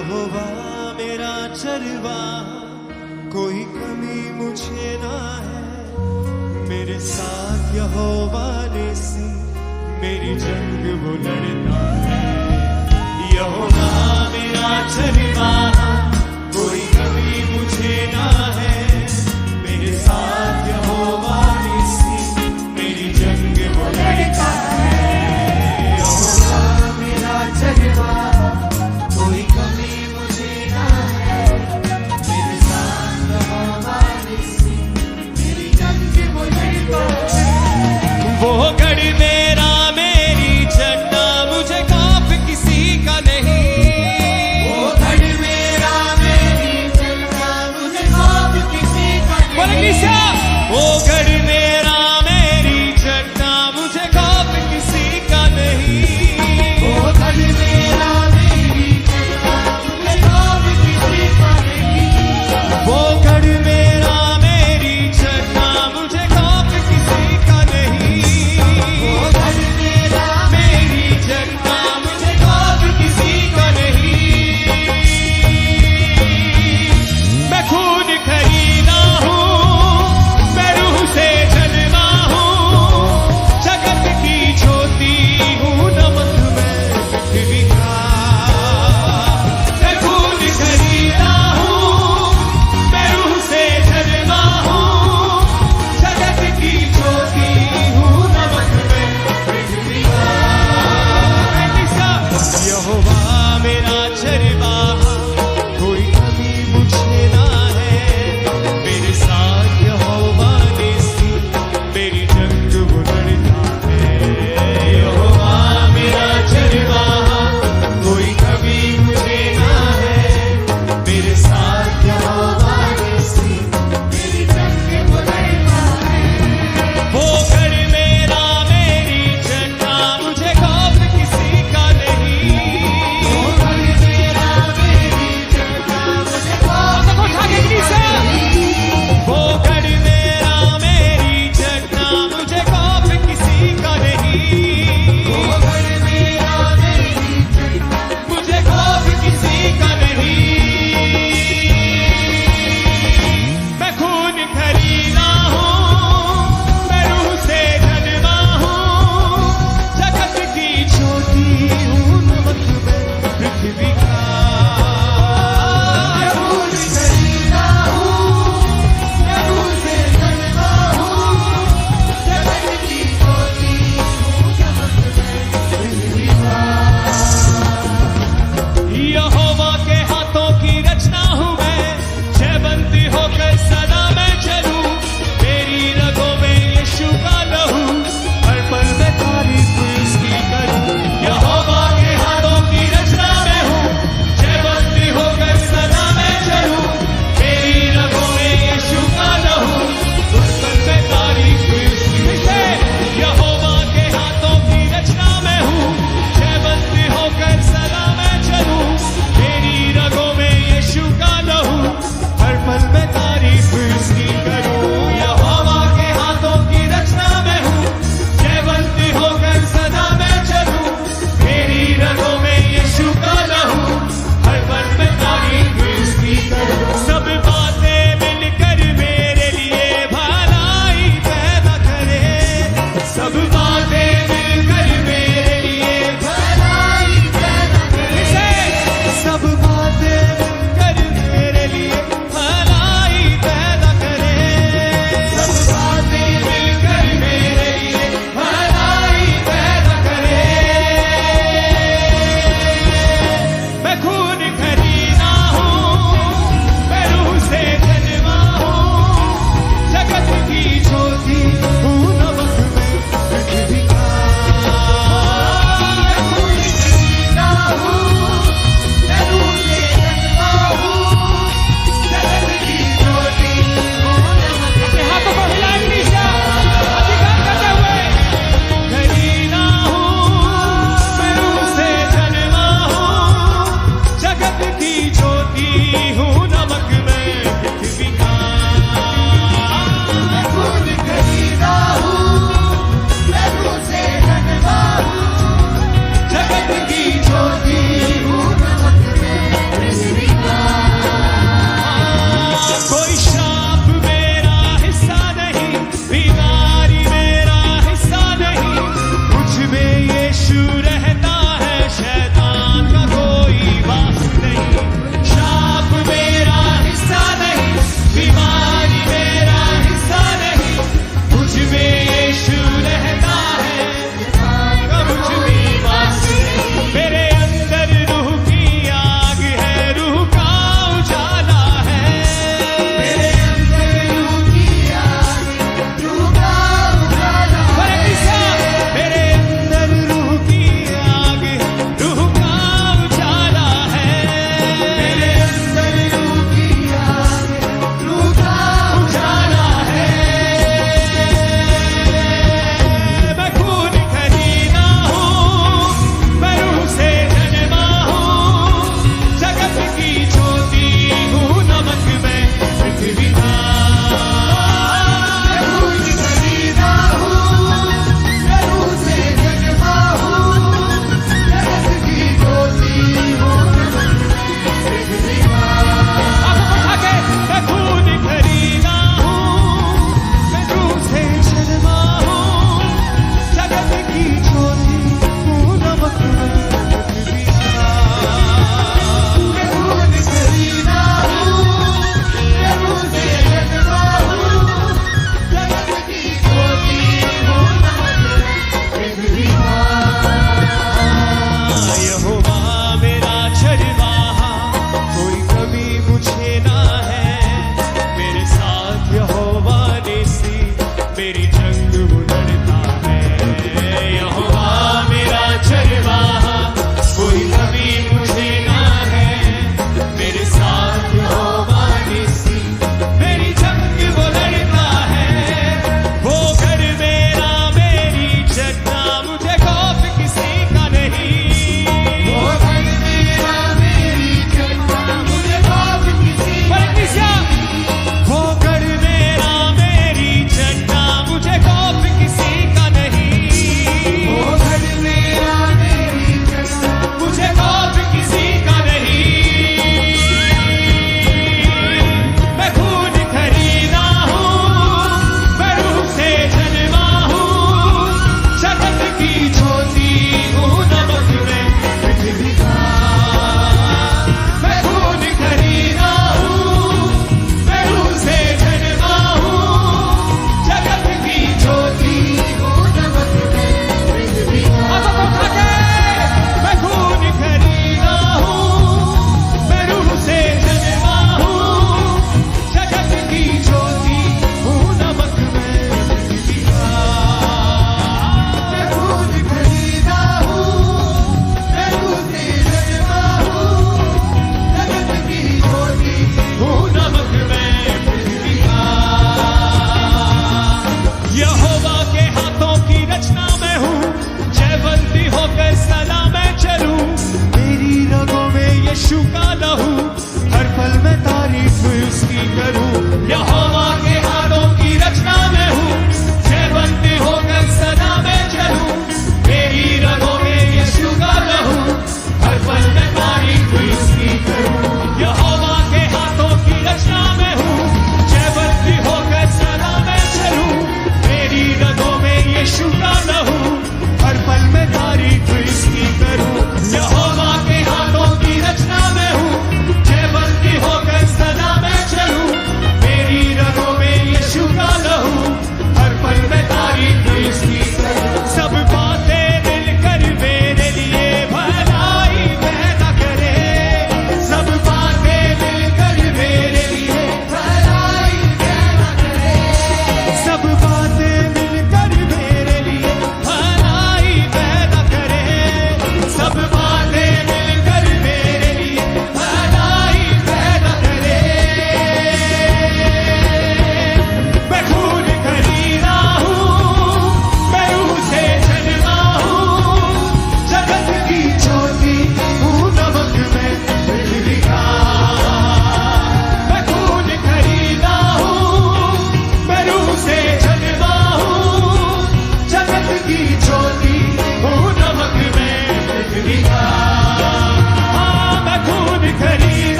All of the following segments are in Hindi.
यहोवा मेरा चरवा, कोई कमी मुझे ना है। मेरे साथ यहोवा नेसी, मेरी जंग वो लड़ता है। यहोवा मेरा चरवा, कोई कमी मुझे ना है। मेरे साथ यहोवा नेसी, मेरी जंग वो लड़ता है। यहोवा मेरा चरवा, कोई कमी मुझे ना है। मेरे साथ यहोवा नेसी, मेरी जंग वो लड़ता है। वो गढ़ मेरा मेरी चड्डा, मुझे खौफ किसी का नहीं। वो गढ़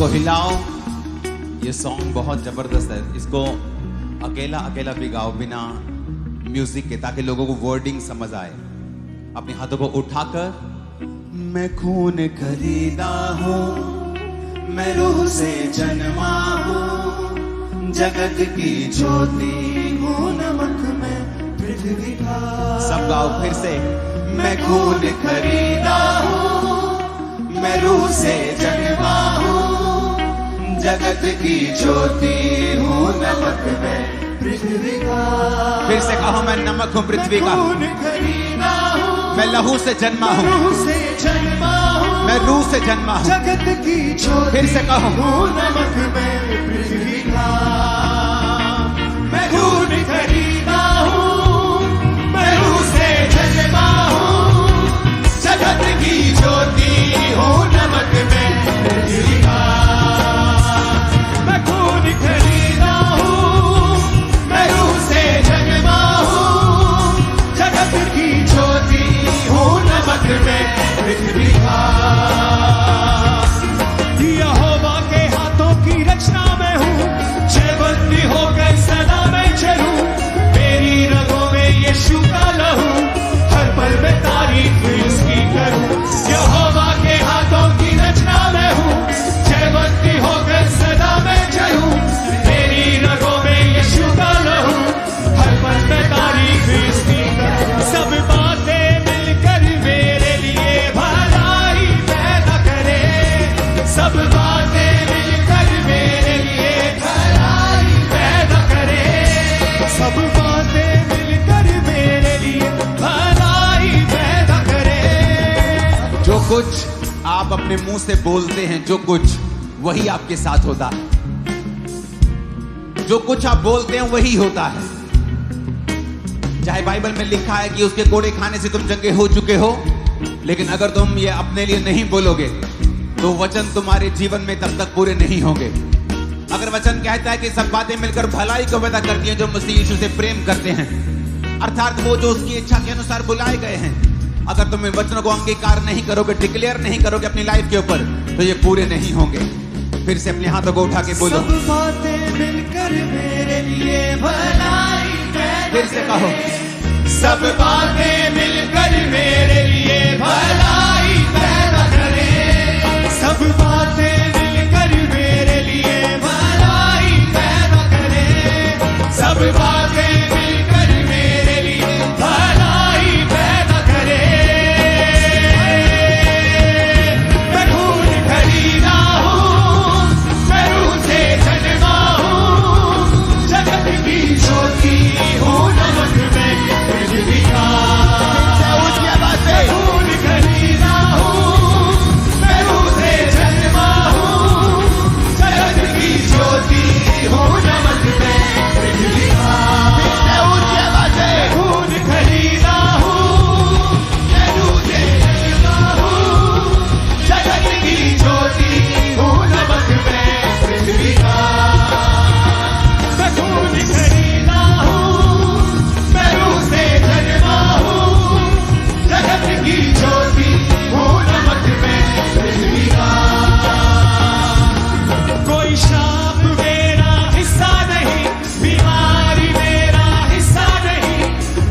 को हिलाओ। ये सॉन्ग बहुत जबरदस्त है, इसको अकेला अकेला भी गाओ बिना म्यूजिक के, ताकि लोगों को वर्डिंग समझ आए। अपने हाथों को उठाकर, मैं खून खरीदा हूं, मैं रूह से जन्मा हूं, जगत की ज्योति हूं, नमक में पृथ्वी का। सब गाओ फिर से। मैं खून खरीदा हूं, मैं रूह से जन्मा हूं, जगत की ज्योति हूं, नमक में पृथ्वी का। फिर से कहो, मैं नमक हूं पृथ्वी का, मैं लहू से जन्मा हूं, मैं रूह से जन्मा हूं, जगत की ज्योति। फिर से कहो, नमक में पृथ्वी का। मैं खून खरीदा हूं, मैं रूह से जन्मा हूं, जगत की ज्योति हूं, नमक में पृथ्वी का। मैं खून खरीदा हूं, मैं रूह से जन्मा हूं, जगत की ज्योति हूं, नमक में पृथ्वी का। यहोवा के हाथों की रचना में हूँ, जयवंती होकर सदा मैं चलूं, मेरी रगों में यीशु का लहू, हर पल में तारीफ उसकी करूं। यहोवा के हाथों की रचना में हूँ, जयवंती होकर सदा मैं चलूं, मेरी रगों में यीशु का लहू, हर पल में तारीफ उसकी करूं। सब बातें मिलकर मेरे लिए भलाई पैदा करे, सब बातें मिलकर मेरे लिए भलाई पैदा करे, सब बातें मिलकर मेरे लिए भलाई पैदा करे। जो कुछ आप अपने मुंह से बोलते हैं, जो कुछ वही आपके साथ होता है, जो कुछ आप बोलते हैं वही होता है। चाहे बाइबल में लिखा है कि उसके कोड़े खाने से तुम चंगे हो चुके हो, लेकिन अगर तुम ये अपने लिए नहीं बोलोगे तो वचन तुम्हारे जीवन में तब तक पूरे नहीं होंगे। अगर वचन कहता है कि सब बातें मिलकर भलाई को पैदा करती हैं जो मसीह यीशु से प्रेम करते हैं, अर्थात वो जो उसकी इच्छा के अनुसार बुलाए गए हैं, अगर तुम इन वचनों को अंगीकार नहीं करोगे, डिक्लेयर नहीं करोगे अपनी लाइफ के ऊपर, तो ये पूरे नहीं होंगे। फिर से अपने हाथों को उठा के बोलो, सब बातें मिलकर मेरे लिए भलाई। फिर से कहो, सब बातें मिलकर मेरे लिए भलाई पैदा करें, सब बातें मिलकर मेरे लिए भलाई पैदा करें, सब बातें मिलकर मेरे लिए भलाई पैदा करें। मैं खून खरीदा हूं, मैं रूह से जन्मा हूं, जगत की ज्योति हूं, नमक में पृथ्वी का। उसकी आवाज से, खून खरीदा हूं, मैं रूह से जन्मा हूं, जगत की ज्योति हूं, नमक में पृथ्वी का। उसकी आवाज से, खून खरीदा हूं, मैं रूह से जन्मा हूं, जगत की ज्योति हूं, नमक में पृथ्वी का। मैं खून खरीदा हूं, मैं रूह से जन्मा हूं, जगत की ज्योति हूं, नमक में पृथ्वी का। कोई श्राप मेरा हिस्सा नहीं, बीमारी मेरा हिस्सा नहीं,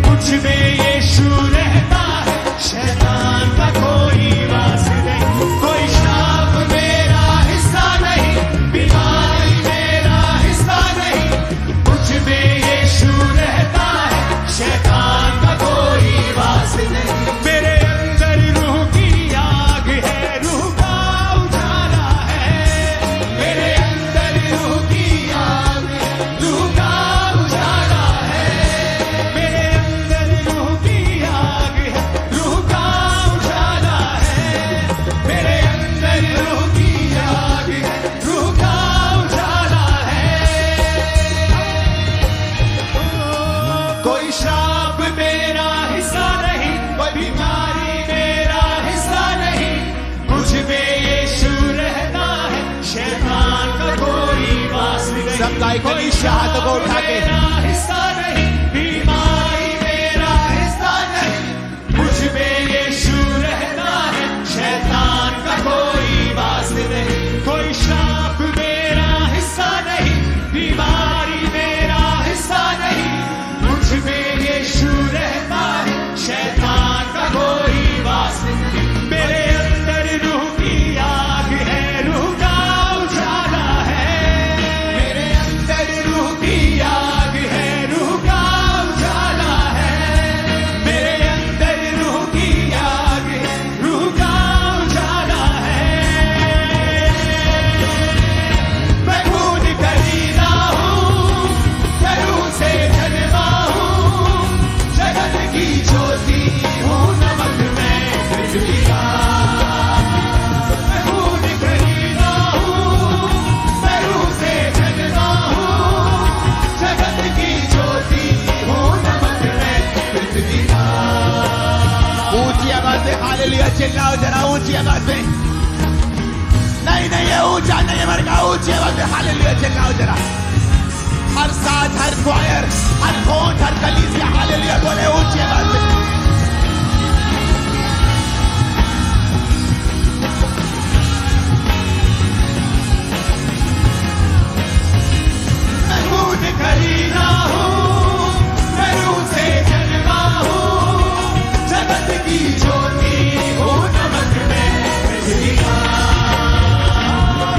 मुझ में यीशु रहता है, शैतान का कोई वास नहीं। कोई श्राप मेरा हिस्सा नहीं, बीमारी मेरा हिस्सा नहीं, मुझ में यीशु रहता है, शैतान का कोई वास नहीं। मेरे अंदर रूह की आग है, रूह का उजाला है, मेरे अंदर रूह की आग है, रूह का उजाला है, मेरे अंदर रूह की आग है, रूह का उजाला है, मेरे अंदर रूह की आग है, रूह का उजाला है। कोई श्राप मेरा हिस्सा नहीं, कोई बीमारी मेरा हिस्सा नहीं, मुझ में यीशु रहता है, शैतान का कोई वास नहीं। सब गाय को हाथों को उठा के, हिस्सा नहीं, बीमारी मेरा हिस्सा नहीं, मुझ में यीशु रहता है, शैतान का कोई वास नहीं। कोई श्राप बीमारी मेरा हिस्सा नहीं, मुझ में यीशु रहता है, शैतान का कोई वास नहीं। मेरे अंदर रूह की आग है, रूह का उजाला है, मेरे अंदर रूह की आग है, रूह का उजाला है, मेरे अंदर रूह की आग है, रूह का उजाला है। मैं खून खरीदा हूँ, मैं रूह से जन्मा हूँ, जगत की ज्योति हूँ, नमक मैं पृथ्वी का। मैं खून खरीदा हूँ, मैं रूह से जन्मा हूँ, जगत की ज्योति हूँ, नमक मैं पृथ्वी का। ऊंची आवाज से हालेलुया चिल्लाओ जरा, ऊंची आवाज से। नहीं नहीं, ये ऊंचा नहीं है मर का, ऊंची आवाज से हालेलुया चिल्लाओ जरा। हर साथ, हर क्वायर, हर कोट, हर कलीसिया हालेलुया बोले ऊंची आवाज से। मैं खून खरीदा हूँ, मैं रूह से जन्मा हूँ, जगत की ज्योति हूँ, नमक मैं पृथ्वी का।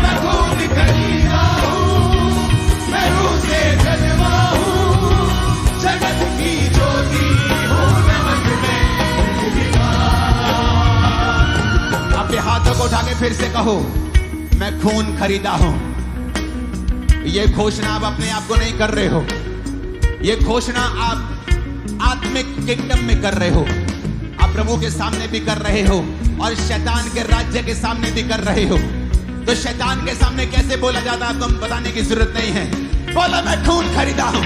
मैं खून खरीदा हूँ, मैं रूह से जन्मा हूँ, जगत की ज्योति हूँ, नमक मैं पृथ्वी का। अपने हाथों को उठा के फिर से कहो, मैं खून खरीदा हूं। ये घोषणा आप अपने आप को नहीं कर रहे हो, ये घोषणा आप आत्मिक किंगडम में कर रहे हो, आप प्रभु के सामने भी कर रहे हो और शैतान के राज्य के सामने भी कर रहे हो। तो शैतान के सामने कैसे बोला जाता है आपको बताने की जरूरत नहीं है। बोलो मैं खून खरीदा हूं।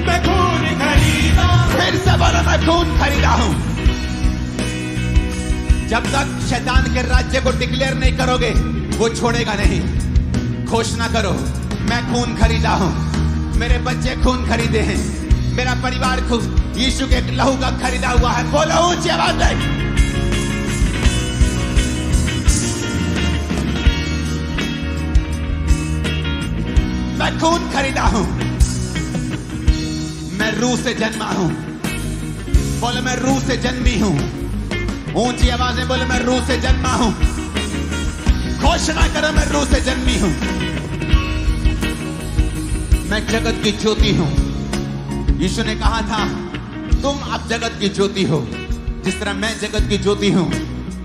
मैं खून खरीदा हूँ, फिर से बोलो मैं खून खरीदा हूं। जब तक शैतान के राज्य को डिक्लेयर नहीं करोगे वो छोड़ेगा नहीं। घोषणा करो, मैं खून खरीदा हूं, मेरे बच्चे खून खरीदे हैं, मेरा परिवार खून यीशु के लहू का खरीदा हुआ है। बोलो ऊंची आवाज में। मैं खून खरीदा हूं, मैं रूह से जन्मा हूं। बोलो मैं रूह से जन्मी हूं। ऊंची आवाज में बोलो मैं रूह से जन्मा हूं। घोषणा करो मैं रूह से जन्मी हूं। मैं जगत की ज्योति हूं। यीशु ने कहा था तुम अब जगत की ज्योति हो, जिस तरह मैं जगत की ज्योति हूं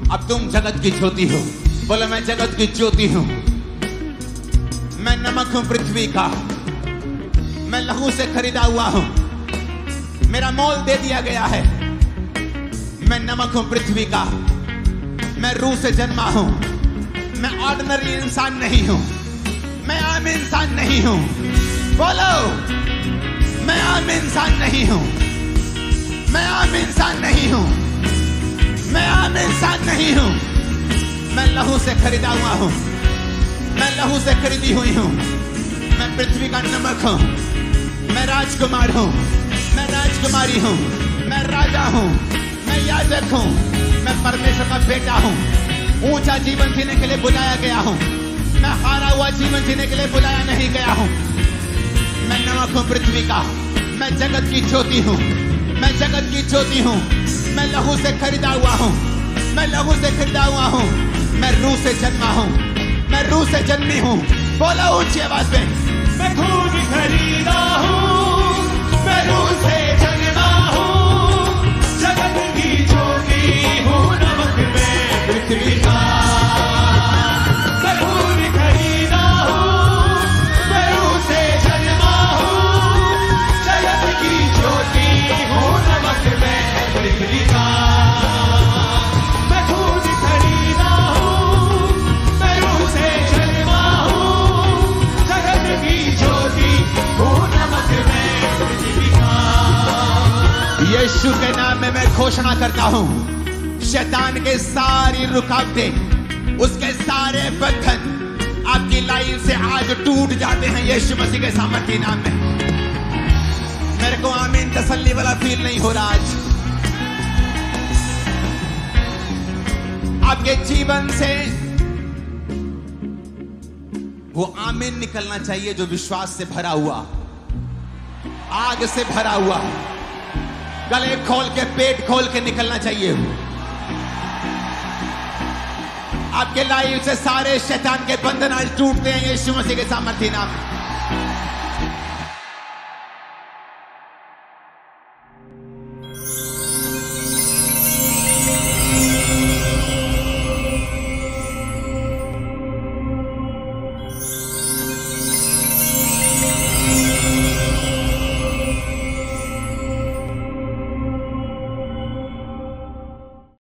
अब तुम जगत की ज्योति हो। बोलो मैं जगत की ज्योति हूं। मैं नमक हूं पृथ्वी का, मैं लहू से खरीदा हुआ हूं, मेरा मोल दे दिया गया है। मैं नमक हूं पृथ्वी का, मैं रूह से जन्मा हूं, मैं ऑर्डिनरी इंसान नहीं हूं, मैं आम इंसान नहीं हूं। बोलो मैं आम इंसान नहीं हूं, मैं आम इंसान नहीं हूं, मैं आम इंसान नहीं हूं। मैं लहू से खरीदा हुआ हूं, मैं लहू से खरीदी हुई हूं। मैं पृथ्वी का नमक हूं, मैं राजकुमार हूं, मैं राजकुमारी हूं, मैं राजा हूं, मैं याजक हूं, मैं परमेश्वर का बेटा हूं। ऊंचा जीवन जीने के लिए बुलाया गया हूं, मैं हारा हुआ जीवन जीने के लिए बुलाया नहीं गया हूं। मैं नमक हूं पृथ्वी का, मैं जगत की ज्योति हूं, मैं जगत की ज्योति हूं। मैं लहू से खरीदा हुआ हूं, मैं लहू से खरीदा हुआ हूं। मैं रूह से जन्मा हूं, मैं रूह से जन्मी हूं। बोलो ऊंची आवाज में। मैं खून खरीदा हूँ, मैं रूह से जन्मा हूँ, जगत की ज्योति हूँ, नमक मैं पृथ्वी का। मैं खून खरीदा हूँ, मैं रूह से जन्मा हूँ, जगत की ज्योति हूँ, नमक मैं पृथ्वी का। मैं खून खरीदा हूँ, मैं रूह से जन्मा हूँ, जगत की ज्योति हूँ, नमक मैं पृथ्वी का। यीशु के नाम में मैं घोषणा करता हूं, शैतान के सारी रुकावटें, उसके सारे बंधन आपकी लाइफ से आज टूट जाते हैं यीशु मसीह के सामर्थ्य नाम में। मेरे को आमीन तसल्ली वाला फील नहीं हो रहा आज। आपके जीवन से वो आमीन निकलना चाहिए जो विश्वास से भरा हुआ, आग से भरा हुआ, गले खोल के पेट खोल के निकलना चाहिए। आपके लाइफ से सारे शैतान के बंधन आज टूटते हैं यीशु मसीह के सामर्थ्य नाम में।